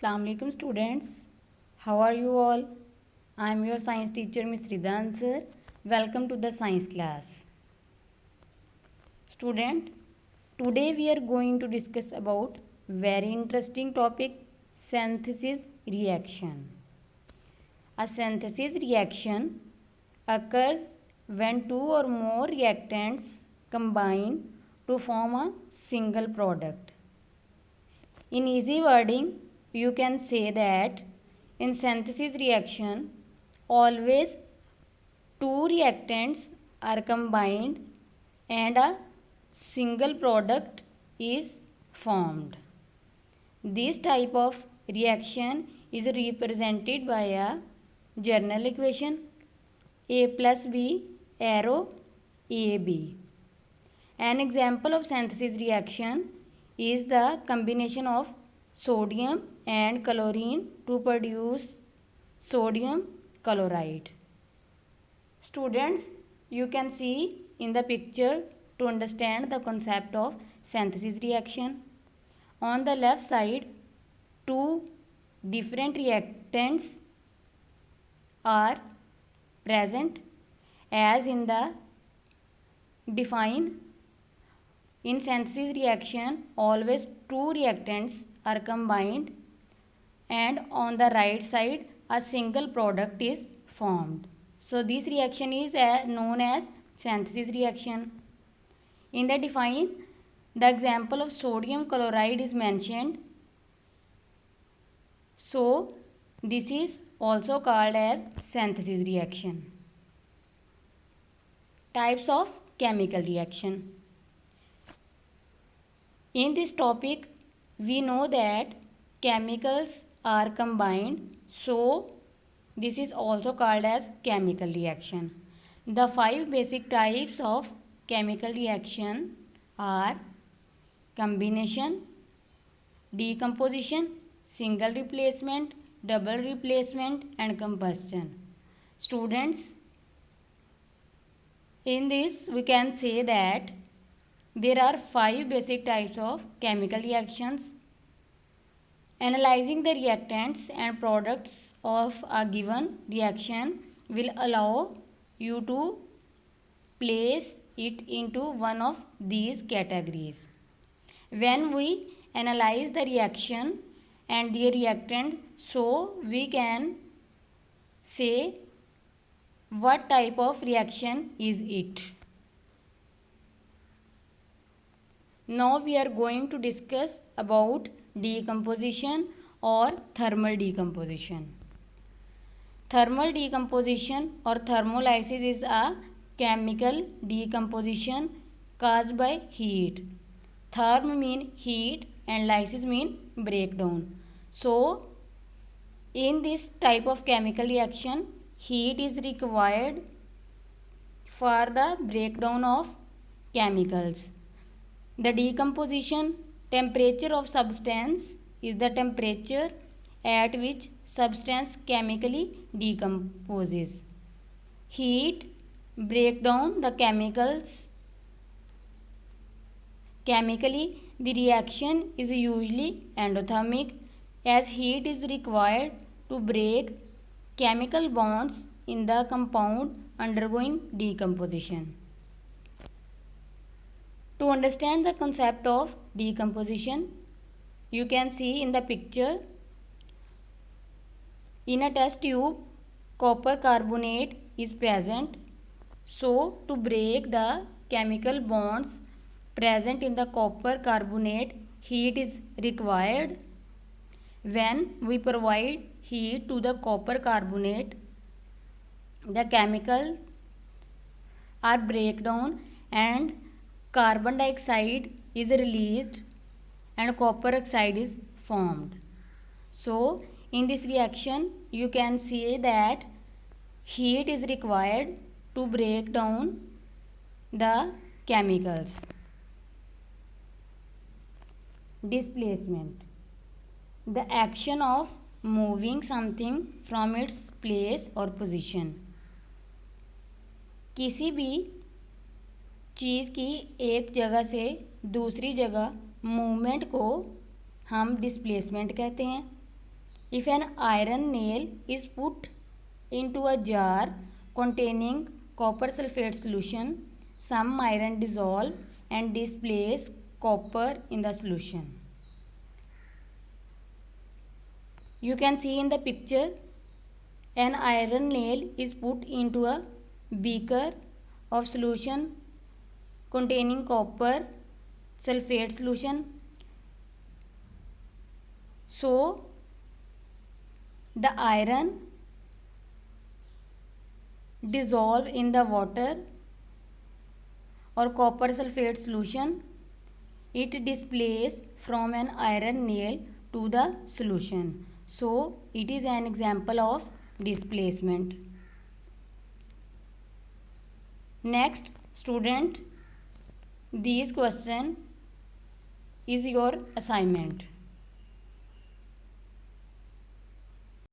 Assalamu alaikum students. How are you all? I am your science teacher Miss Ridan sir. Welcome to the science class. Student, today we are going to discuss about very interesting topic, synthesis reaction. A synthesis reaction occurs when two or more reactants combine to form a single product. In easy wording, you can say that in synthesis reaction, always two reactants are combined and a single product is formed. This type of reaction is represented by a general equation A plus B arrow AB. An example of synthesis reaction is the combination of sodium and chlorine to produce sodium chloride. Students, you can see in the picture to understand the concept of synthesis reaction. On the left side, two different reactants are present as in the define. In synthesis reaction, always two reactants are combined and on the right side a single product is formed. So this reaction is known as synthesis reaction. In the define, the example of sodium chloride is mentioned. So this is also called as synthesis reaction. Types of chemical reaction. In this topic, we know that chemicals are combined, so this is also called as chemical reaction. The 5 basic types of chemical reaction are combination, decomposition, single replacement, double replacement and combustion. Students, in this we can say that there are 5 basic types of chemical reactions. Analyzing the reactants and products of a given reaction will allow you to place it into one of these categories. When we analyze the reaction and their reactant, so we can say what type of reaction is it. Now we are going to discuss about decomposition or thermal decomposition. Thermal decomposition or thermolysis is a chemical decomposition caused by heat. Therm mean heat and lysis mean breakdown. So in this type of chemical reaction, heat is required for the breakdown of chemicals. The decomposition temperature of substance is the temperature at which substance chemically decomposes. Heat break down the chemicals. Chemically, the reaction is usually endothermic as heat is required to break chemical bonds in the compound undergoing decomposition. To understand the concept of decomposition, you can see in the picture, in a test tube, copper carbonate is present. So, to break the chemical bonds present in the copper carbonate, heat is required. When we provide heat to the copper carbonate, the chemicals are break down and carbon dioxide is released and copper oxide is formed. So in this reaction you can see that heat is required to break down the chemicals. Displacement. The action of moving something from its place or position. किसी भी चीज़ की एक जगह से दूसरी जगह movement को हम डिस्प्लेसमेंट कहते हैं. If an iron nail is put into a jar containing copper sulfate solution, some iron dissolve and displace copper in the solution. You can see in the picture, an iron nail is put into a beaker of solution containing copper sulfate solution. So the iron dissolve in the water or copper sulfate solution. It displaces from an iron nail to the solution. So it is an example of displacement. Next, student, this question is your assignment.